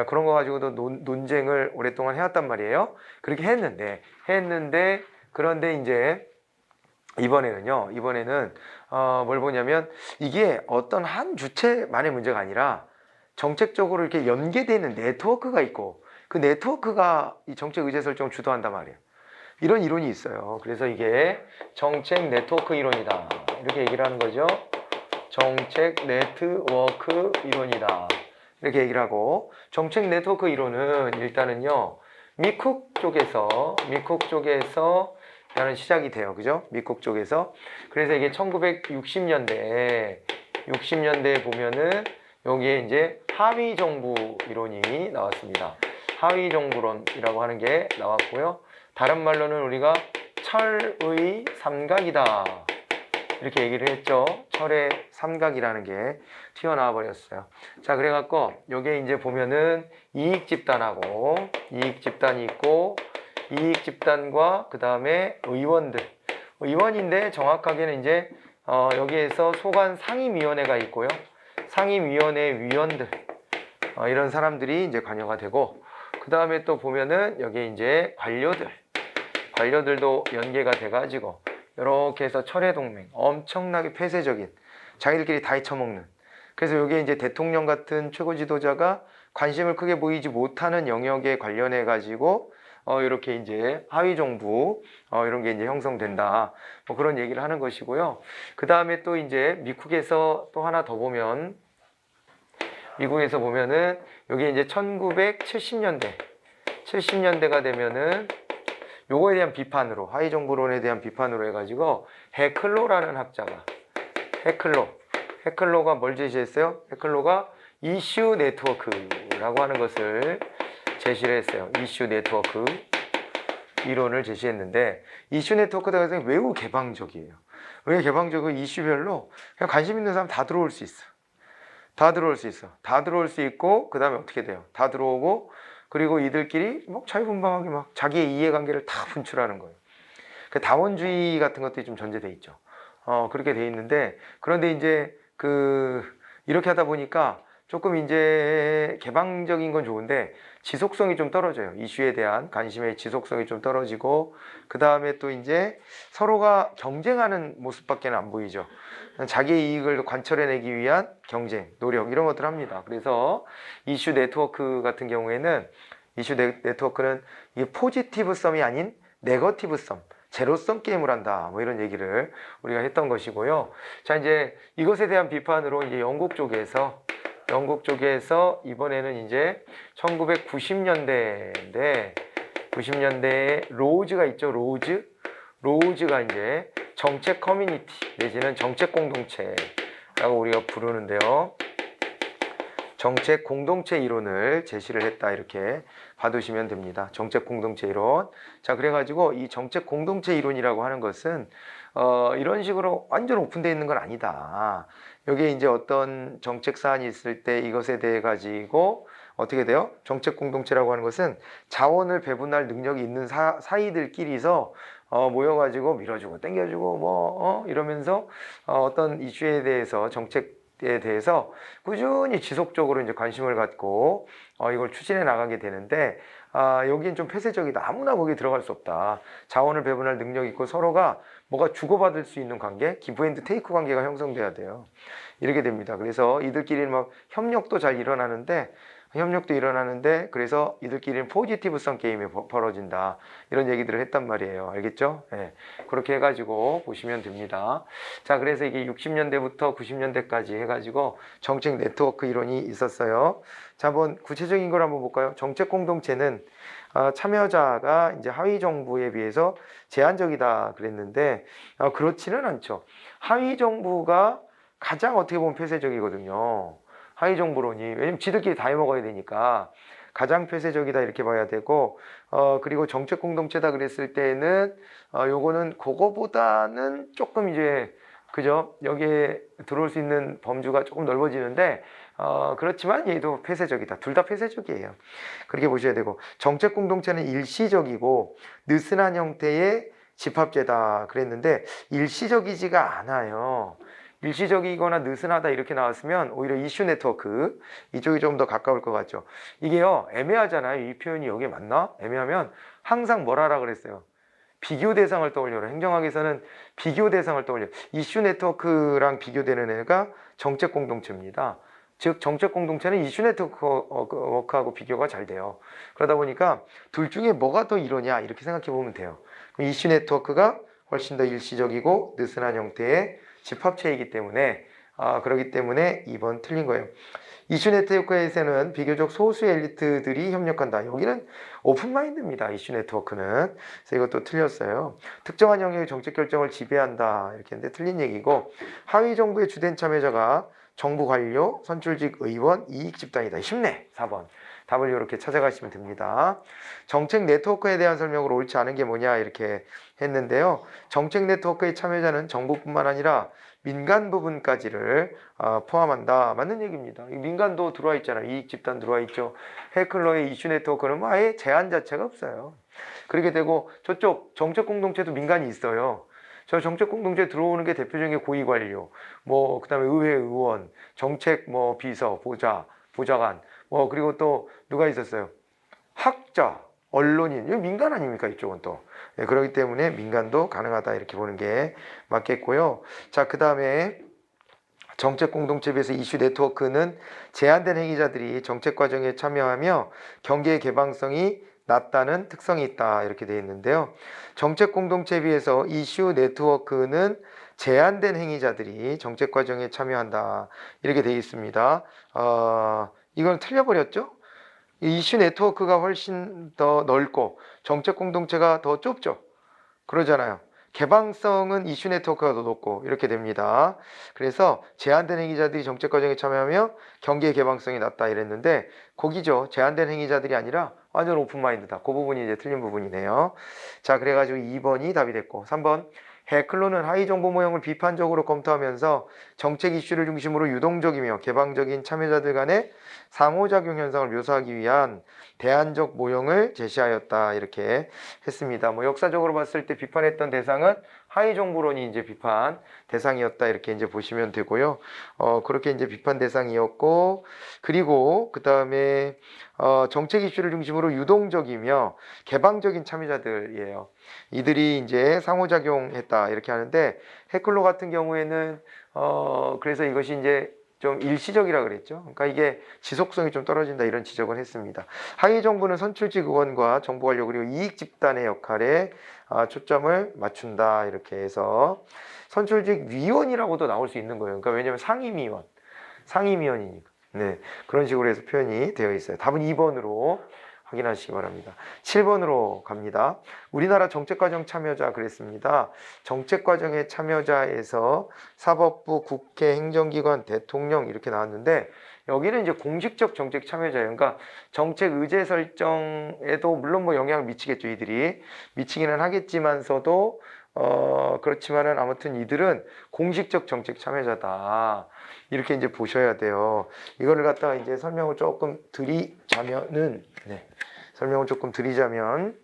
그런 거 가지고도 논쟁을 오랫동안 해왔단 말이에요. 그렇게 했는데 그런데 이제 이번에는 뭘 보냐면 이게 어떤 한 주체만의 문제가 아니라 정책적으로 이렇게 연계되는 네트워크가 있고 그 네트워크가 이 정책 의제 설정을 주도한단 말이에요. 이런 이론이 있어요. 그래서 이게 정책 네트워크 이론이다. 이렇게 얘기를 하는 거죠. 정책 네트워크 이론이다. 이렇게 얘기를 하고, 정책 네트워크 이론은 일단은요, 미국 쪽에서 시작이 돼요. 그죠? 미국 쪽에서. 그래서 이게 1960년대에 보면은 여기에 이제 하위 정부 이론이 나왔습니다. 하위 정부론이라고 하는 게 나왔고요. 다른 말로는 우리가 철의 삼각이다. 이렇게 얘기를 했죠. 철의 삼각이라는 게 튀어나와 버렸어요. 자, 그래갖고 여기에 이제 보면은 이익 집단하고 이익 집단이 있고 이익 집단과 그 다음에 의원인데 정확하게는 이제 여기에서 소관 상임위원회가 있고요. 상임위원회 위원들 이런 사람들이 이제 관여가 되고 그 다음에 또 보면은 여기 이제 관료들도 연계가 돼가지고 이렇게 해서 철회동맹 엄청나게 폐쇄적인 자기들끼리 다 헤쳐먹는 그래서 여기에 이제 대통령 같은 최고 지도자가 관심을 크게 보이지 못하는 영역에 관련해 가지고 이렇게 이제 하위 정부 이런 게 이제 형성된다 뭐 그런 얘기를 하는 것이고요. 그 다음에 또 이제 미국에서 또 하나 더 보면 미국에서 보면은 여기 이제 1970년대가 되면은 요거에 대한 비판으로 하위 정부론에 대한 비판으로 해가지고 해클로라는 학자가 해클로가 뭘 제시했어요? 해클로가 이슈 네트워크라고 하는 것을 제시를 했어요. 이슈 네트워크 이론을 제시했는데 이슈 네트워크가 매우 개방적이에요. 왜 개방적이고 이슈별로 그냥 관심 있는 사람 다 들어올 수 있어. 다 들어올 수 있고 그 다음에 어떻게 돼요? 다 들어오고 그리고 이들끼리 막 자유분방하게 막 자기의 이해관계를 다 분출하는 거예요. 그 다원주의 같은 것들이 좀 전제돼 있죠. 그렇게 돼 있는데 그런데 이제 이렇게 하다 보니까 조금 이제 개방적인 건 좋은데 지속성이 좀 떨어져요. 이슈에 대한 관심의 지속성이 좀 떨어지고 그 다음에 또 이제 서로가 경쟁하는 모습밖에 안 보이죠. 자기의 이익을 관철해내기 위한 경쟁, 노력 이런 것들을 합니다. 그래서 이슈 네트워크 같은 경우에는 이슈 네트워크는 이게 포지티브 썸이 아닌 네거티브 썸, 제로섬 게임을 한다. 뭐 이런 얘기를 우리가 했던 것이고요. 자, 이제 이것에 대한 비판으로 이제 영국 쪽에서 이번에는 이제 1990년대인데 90년대에 로즈가 있죠. 로즈가 이제 정책 커뮤니티 내지는 정책 공동체라고 우리가 부르는데요. 정책 공동체 이론을 제시를 했다 이렇게 봐두시면 됩니다. 정책 공동체 이론. 자, 그래가지고 이 정책 공동체 이론이라고 하는 것은 이런 식으로 완전 오픈되어 있는 건 아니다. 여기에 이제 어떤 정책 사안이 있을 때 이것에 대해 가지고 어떻게 돼요? 정책 공동체라고 하는 것은 자원을 배분할 능력이 있는 사이들끼리서 모여가지고 밀어주고 땡겨주고 이러면서 어떤 이슈에 대해서 정책에 대해서 꾸준히 지속적으로 이제 관심을 갖고 이걸 추진해 나가게 되는데 여기는 좀 폐쇄적이다. 아무나 거기 들어갈 수 없다. 자원을 배분할 능력이 있고 서로가 뭐가 주고받을 수 있는 관계, 기브 앤드 테이크 관계가 형성돼야 돼요. 이렇게 됩니다. 그래서 이들끼리는 막 협력도 잘 일어나는데 그래서 이들끼리는 포지티브성 게임이 벌어진다. 이런 얘기들을 했단 말이에요. 알겠죠? 네. 그렇게 해가지고 보시면 됩니다. 자, 그래서 이게 60년대부터 90년대까지 해가지고 정책 네트워크 이론이 있었어요. 자, 한번 구체적인 걸 한번 볼까요? 정책 공동체는 참여자가 이제 하위 정부에 비해서 제한적이다 그랬는데 그렇지는 않죠. 하위 정부가 가장 어떻게 보면 폐쇄적이거든요. 하위 정부론이. 왜냐면 지들끼리 다 해먹어야 되니까 가장 폐쇄적이다 이렇게 봐야 되고 그리고 정책 공동체다 그랬을 때는 요거는 그거보다는 조금 이제 그죠? 여기에 들어올 수 있는 범주가 조금 넓어지는데 그렇지만 얘도 폐쇄적이다. 둘 다 폐쇄적이에요. 그렇게 보셔야 되고 정책 공동체는 일시적이고 느슨한 형태의 집합제다 그랬는데 일시적이지가 않아요. 일시적이거나 느슨하다 이렇게 나왔으면 오히려 이슈 네트워크 이쪽이 좀 더 가까울 것 같죠. 이게요 애매하잖아요. 이 표현이 여기에 맞나? 애매하면 항상 뭐라라 그랬어요. 비교 대상을 떠올려라. 행정학에서는 비교 대상을 떠올려. 이슈 네트워크랑 비교되는 애가 정책 공동체입니다. 즉 정책 공동체는 이슈 네트워크하고 비교가 잘 돼요. 그러다 보니까 둘 중에 뭐가 더 이러냐 이렇게 생각해 보면 돼요. 그럼 이슈 네트워크가 훨씬 더 일시적이고 느슨한 형태의 집합체이기 때문에 그렇기 때문에 2번 틀린 거예요. 이슈 네트워크에서는 비교적 소수의 엘리트들이 협력한다. 여기는 오픈마인드입니다. 이슈 네트워크는. 그래서 이것도 틀렸어요. 특정한 영역의 정책 결정을 지배한다. 이렇게 했는데 틀린 얘기고 하위 정부의 주된 참여자가 정부 관료, 선출직 의원, 이익 집단이다. 쉽네. 4번. 답을 이렇게 찾아가시면 됩니다. 정책 네트워크에 대한 설명으로 옳지 않은 게 뭐냐 이렇게 했는데요. 정책 네트워크의 참여자는 정부뿐만 아니라 민간 부분까지를 포함한다. 맞는 얘기입니다. 민간도 들어와 있잖아요. 이익 집단 들어와 있죠. 해클러의 이슈 네트워크는 아예 제한 자체가 없어요. 그렇게 되고 저쪽 정책 공동체도 민간이 있어요. 저 정책 공동체 들어오는 게 대표적인 게 고위 관료, 뭐 그다음에 의회 의원, 정책 뭐 비서, 보좌관, 뭐 그리고 또 누가 있었어요? 학자, 언론인, 이거 민간 아닙니까 이쪽은 또. 네, 그렇기 때문에 민간도 가능하다 이렇게 보는 게 맞겠고요. 자, 그 다음에 정책 공동체에 비해서 이슈 네트워크는 제한된 행위자들이 정책 과정에 참여하며 경계의 개방성이 낮다는 특성이 있다 이렇게 되어 있는데요. 정책 공동체에 비해서 이슈 네트워크는 제한된 행위자들이 정책 과정에 참여한다 이렇게 되어 있습니다. 이건 틀려버렸죠? 이슈 네트워크가 훨씬 더 넓고 정책 공동체가 더 좁죠. 그러잖아요. 개방성은 이슈 네트워크가 더 높고 이렇게 됩니다. 그래서 제한된 행위자들이 정책 과정에 참여하며 경계의 개방성이 낮다 이랬는데 거기죠. 제한된 행위자들이 아니라 완전 오픈마인드다. 그 부분이 이제 틀린 부분이네요. 자, 그래가지고 2번이 답이 됐고 3번 해클로는 하위 정보 모형을 비판적으로 검토하면서 정책 이슈를 중심으로 유동적이며 개방적인 참여자들 간의 상호작용 현상을 묘사하기 위한 대안적 모형을 제시하였다 이렇게 했습니다. 뭐 역사적으로 봤을 때 비판했던 대상은 하위 정보론이 이제 비판 대상이었다 이렇게 이제 보시면 되고요. 그렇게 이제 비판 대상이었고 그리고 그 다음에 정책 이슈를 중심으로 유동적이며 개방적인 참여자들이에요. 이들이 이제 상호작용했다 이렇게 하는데 해클로 같은 경우에는 그래서 이것이 이제 좀 일시적이라 그랬죠. 그러니까 이게 지속성이 좀 떨어진다 이런 지적을 했습니다. 하위 정부는 선출직 의원과 정부 관료 그리고 이익 집단의 역할에 초점을 맞춘다 이렇게 해서 선출직 위원이라고도 나올 수 있는 거예요. 그러니까 왜냐하면 상임위원이니까. 네, 그런 식으로 해서 표현이 되어 있어요. 답은 2번으로 확인하시기 바랍니다. 7번으로 갑니다. 우리나라 정책과정 참여자 그랬습니다. 정책과정의 참여자에서 사법부, 국회, 행정기관, 대통령 이렇게 나왔는데 여기는 이제 공식적 정책 참여자예요. 그러니까 정책 의제 설정에도 물론 뭐 영향을 미치겠죠. 이들이 미치기는 하겠지만서도 그렇지만은 아무튼 이들은 공식적 정책 참여자다. 이렇게 이제 보셔야 돼요. 이거를 갖다가 이제 설명을 조금 드리자면은, 설명을 조금 드리자면,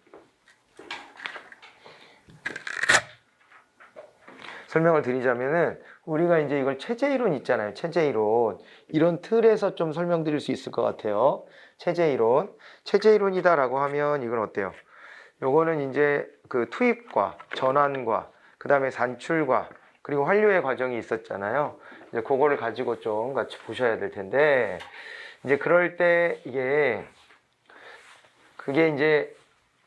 우리가 이제 이걸 체제이론 있잖아요. 체제이론. 이런 틀에서 좀 설명드릴 수 있을 것 같아요. 체제이론. 체제이론이다라고 하면 이건 어때요? 요거는 이제 그 투입과 전환과 그 다음에 산출과 그리고 환류의 과정이 있었잖아요. 이제 그거를 가지고 좀 같이 보셔야 될 텐데, 이제 그럴 때 그게 이제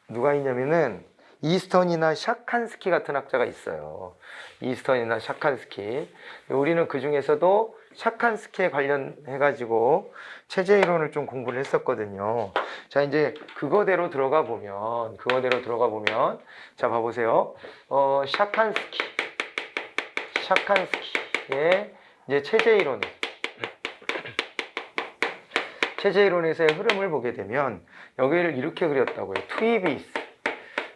누가 있냐면은 이스턴이나 샤칸스키 같은 학자가 있어요. 이스턴이나 샤칸스키. 우리는 그 중에서도 샤칸스키에 관련해가지고 체제 이론을 좀 공부를 했었거든요. 자, 이제 그거대로 들어가 보면, 자, 봐보세요. 샤칸스키의 이제 체제 이론에서의 흐름을 보게 되면 여기를 이렇게 그렸다고요.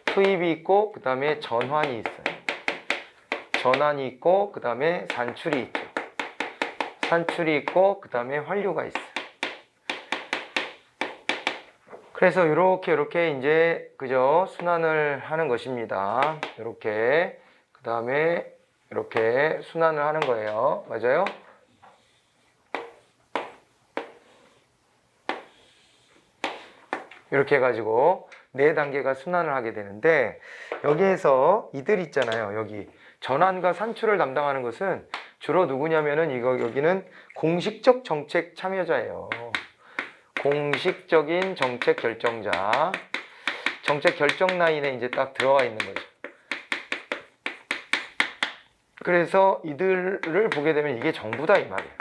투입이 있고 그 다음에 전환이 있어요. 전환이 있고 그 다음에 산출이 있죠. 산출이 있고 그 다음에 환류가 있어요. 그래서 이렇게 이제 그죠, 순환을 하는 것입니다. 이렇게 그 다음에 이렇게 순환을 하는 거예요. 맞아요? 이렇게 해가지고 4단계가 순환을 하게 되는데, 여기에서 이들 있잖아요. 여기 전환과 산출을 담당하는 것은 주로 누구냐면은 여기는 공식적 정책 참여자예요. 공식적인 정책 결정자. 정책 결정 라인에 이제 딱 들어와 있는 거죠. 그래서 이들을 보게 되면 이게 정부다 이 말이에요.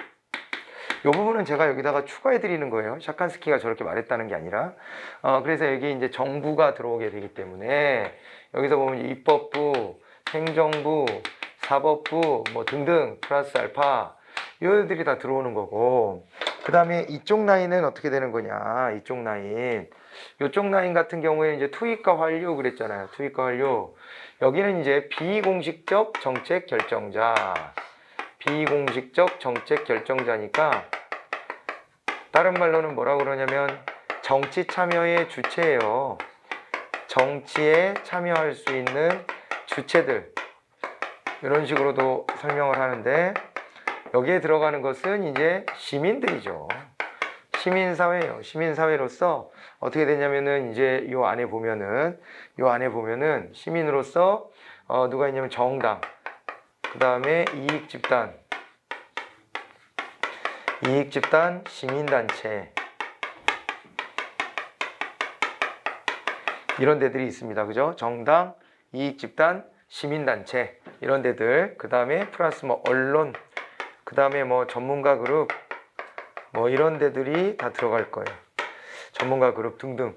이 부분은 제가 여기다가 추가해 드리는 거예요. 샤칸스키가 저렇게 말했다는 게 아니라. 그래서 여기 이제 정부가 들어오게 되기 때문에 여기서 보면 입법부, 행정부, 사법부 뭐 등등 플러스 알파 이들이 다 들어오는 거고, 그 다음에 이쪽 라인은 어떻게 되는 거냐. 이쪽 라인 같은 경우에 이제 투입과 환류 그랬잖아요. 투입과 환류. 여기는 이제 비공식적 정책 결정자. 비공식적 정책 결정자니까 다른 말로는 뭐라고 그러냐면 정치 참여의 주체예요. 정치에 참여할 수 있는 주체들, 이런 식으로도 설명을 하는데, 여기에 들어가는 것은 이제 시민들이죠. 시민사회예요. 시민사회로서 어떻게 되냐면은 이제 요 안에 보면은 시민으로서 누가 있냐면 정당, 그 다음에 이익집단, 시민단체, 이런 데들이 있습니다. 그죠? 정당, 이익집단, 시민단체, 이런 데들. 그 다음에 플러스 뭐 언론, 그 다음에 뭐 전문가 그룹, 뭐 이런 데들이 다 들어갈 거예요. 전문가 그룹 등등.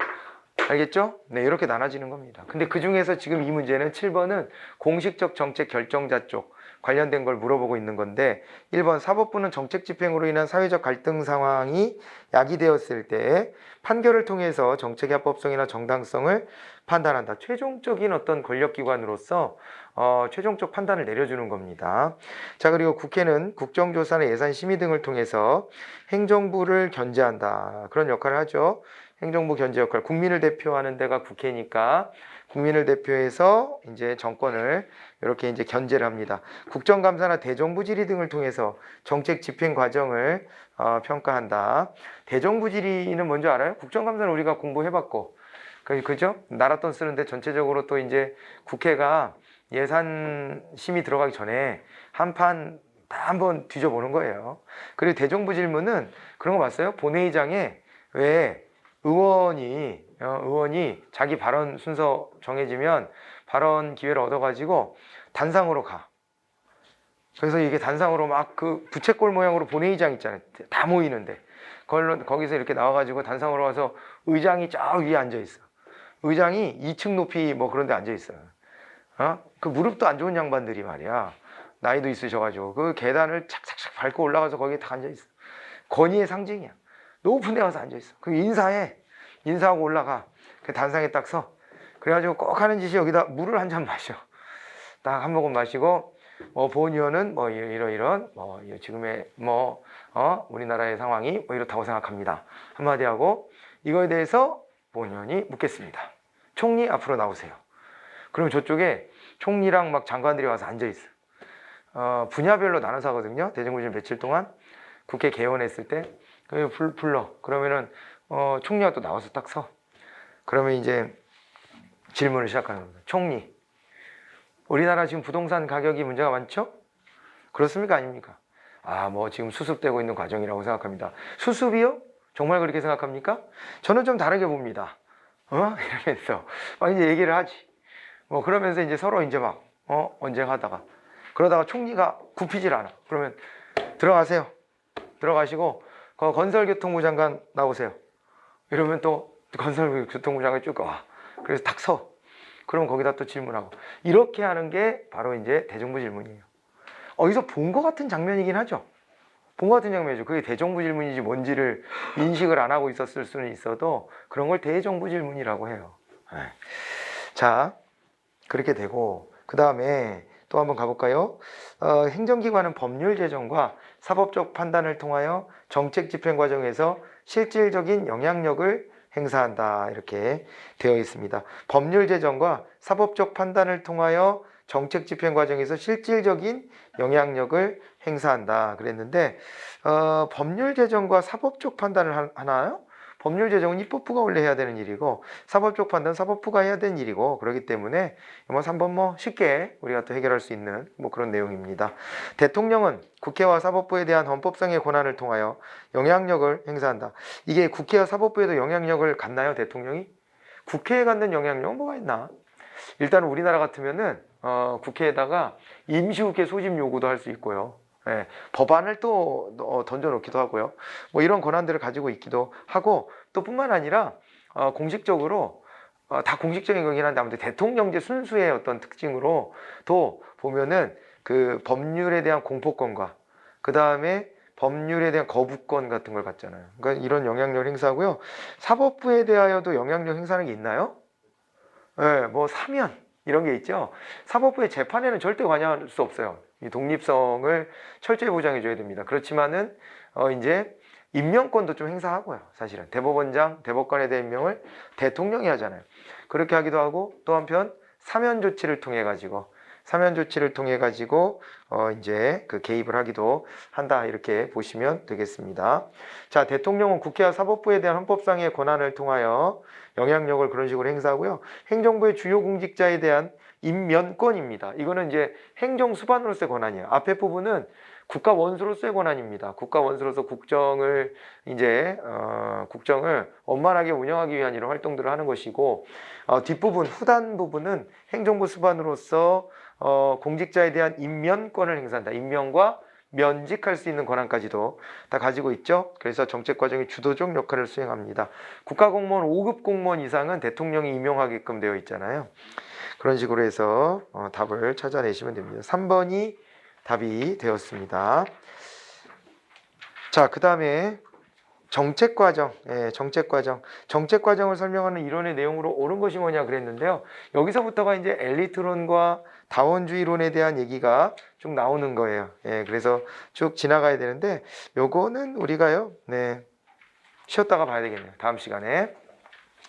알겠죠? 네, 이렇게 나눠지는 겁니다. 근데 그 중에서 지금 이 문제는 7번은 공식적 정책 결정자 쪽 관련된 걸 물어보고 있는 건데, 1번 사법부는 정책 집행으로 인한 사회적 갈등 상황이 야기되었을 때 판결을 통해서 정책의 합법성이나 정당성을 판단한다. 최종적인 어떤 권력기관으로서 최종적 판단을 내려주는 겁니다. 자, 그리고 국회는 국정조사나 예산 심의 등을 통해서 행정부를 견제한다. 그런 역할을 하죠. 행정부 견제 역할. 국민을 대표하는 데가 국회니까 국민을 대표해서 이제 정권을 이렇게 이제 견제를 합니다. 국정감사나 대정부 질의 등을 통해서 정책 집행 과정을 평가한다. 대정부 질의는 뭔지 알아요? 국정감사는 우리가 공부해봤고, 그죠? 나라 돈 쓰는데 전체적으로 또 이제 국회가 예산 심의 들어가기 전에 한판 다 한번 뒤져보는 거예요. 그리고 대정부 질문은 그런 거 봤어요? 본회의장에 왜 의원이 자기 발언 순서 정해지면 발언 기회를 얻어가지고 단상으로 가. 그래서 이게 단상으로 막 그 부채꼴 모양으로 본회의장 있잖아요. 다 모이는데 거기서 이렇게 나와가지고 단상으로 와서 의장이 저 위에 앉아 있어. 의장이 2층 높이 뭐 그런 데 앉아 있어요. 그 무릎도 안 좋은 양반들이 말이야. 나이도 있으셔가지고 그 계단을 착착착 밟고 올라가서 거기에 다 앉아 있어. 권위의 상징이야. 높은 데 가서 앉아 있어. 그럼 인사하고 올라가. 그 단상에 딱 서. 그래가지고 꼭 하는 짓이 여기다 물을 한 잔 마셔. 딱 한 모금 마시고, 보은의원은 뭐 이런 지금의 우리나라의 상황이 뭐 이렇다고 생각합니다. 한마디 하고, 이거에 대해서 보은의원이 묻겠습니다. 총리 앞으로 나오세요. 그럼 저쪽에 총리랑 막 장관들이 와서 앉아 있어. 분야별로 나눠서 하거든요. 대정부질 며칠 동안 국회 개원했을 때 불러. 그러면은 총리가 또 나와서 딱 서. 그러면 이제 질문을 시작하는 겁니다. 총리, 우리나라 지금 부동산 가격이 문제가 많죠? 그렇습니까? 아닙니까? 뭐 지금 수습되고 있는 과정이라고 생각합니다. 수습이요? 정말 그렇게 생각합니까? 저는 좀 다르게 봅니다. 이러면서 이제 얘기를 하지. 그러면서 이제 서로 이제 막 언쟁하다가 그러다가 총리가 굽히질 않아. 그러면 들어가세요. 들어가시고 건설교통부 장관 나오세요. 이러면 또 건설교통부 장관이 쭉 와. 그래서 딱 서. 그럼 거기다 또 질문하고. 이렇게 하는 게 바로 이제 대정부 질문이에요. 어디서 본 것 같은 장면이긴 하죠. 본 것 같은 장면이죠. 그게 대정부 질문인지 뭔지를 인식을 안 하고 있었을 수는 있어도 그런 걸 대정부 질문이라고 해요. 자, 그렇게 되고 그 다음에 또 한번 가볼까요? 행정기관은 법률 제정과 사법적 판단을 통하여 정책 집행 과정에서 실질적인 영향력을 행사한다. 이렇게 되어 있습니다. 법률 제정과 사법적 판단을 통하여 정책 집행 과정에서 실질적인 영향력을 행사한다. 그랬는데 법률 제정과 사법적 판단을 하나요? 법률 제정은 입법부가 원래 해야 되는 일이고 사법적 판단 사법부가 해야 되는 일이고 그렇기 때문에 3번 쉽게 우리가 또 해결할 수 있는 그런 내용입니다. 대통령은 국회와 사법부에 대한 헌법상의 권한을 통하여 영향력을 행사한다. 이게 국회와 사법부에도 영향력을 갖나요, 대통령이? 국회에 갖는 영향력은 뭐가 있나? 일단 우리나라 같으면은 국회에다가 임시국회 소집 요구도 할 수 있고요. 법안을 또 던져놓기도 하고요. 이런 권한들을 가지고 있기도 하고 또 뿐만 아니라 공식적으로 다 공식적인 거긴 한데 아무튼 대통령제 순수의 어떤 특징으로 또 보면은 그 법률에 대한 공포권과 그 다음에 법률에 대한 거부권 같은 걸 갖잖아요. 그러니까 이런 영향력을 행사하고요. 사법부에 대하여도 영향력 행사하는 게 있나요? 사면 이런 게 있죠. 사법부의 재판에는 절대 관여할 수 없어요. 이 독립성을 철저히 보장해줘야 됩니다. 그렇지만은 이제 임명권도 좀 행사하고요. 사실은 대법원장, 대법관에 대한 임명을 대통령이 하잖아요. 그렇게 하기도 하고 또 한편 사면 조치를 통해 가지고 이제 그 개입을 하기도 한다. 이렇게 보시면 되겠습니다. 자, 대통령은 국회와 사법부에 대한 헌법상의 권한을 통하여 영향력을 그런 식으로 행사하고요. 행정부의 주요 공직자에 대한 임면권입니다. 이거는 이제 행정수반으로서의 권한이에요. 앞에 부분은 국가 원수로서의 권한입니다. 국가 원수로서 국정을 원만하게 운영하기 위한 이런 활동들을 하는 것이고 뒷부분 후단 부분은 행정부 수반으로서 공직자에 대한 임면권을 행사한다. 임명과 면직할 수 있는 권한까지도 다 가지고 있죠. 그래서 정책 과정의 주도적 역할을 수행합니다. 국가공무원 5급 공무원 이상은 대통령이 임명하게끔 되어 있잖아요. 그런 식으로 해서 답을 찾아내시면 됩니다. 3번이 답이 되었습니다. 자, 그 다음에 정책과정. 정책과정을 설명하는 이론의 내용으로 옳은 것이 뭐냐 그랬는데요. 여기서부터가 이제 엘리트론과 다원주의론에 대한 얘기가 쭉 나오는 거예요. 그래서 쭉 지나가야 되는데 요거는 우리가요. 쉬었다가 봐야 되겠네요. 다음 시간에.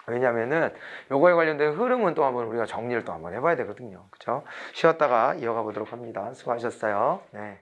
왜냐면은 요거에 관련된 흐름은 또 한번 우리가 정리를 또 한번 해봐야 되거든요. 그렇죠? 쉬었다가 이어가 보도록 합니다. 수고하셨어요. 네.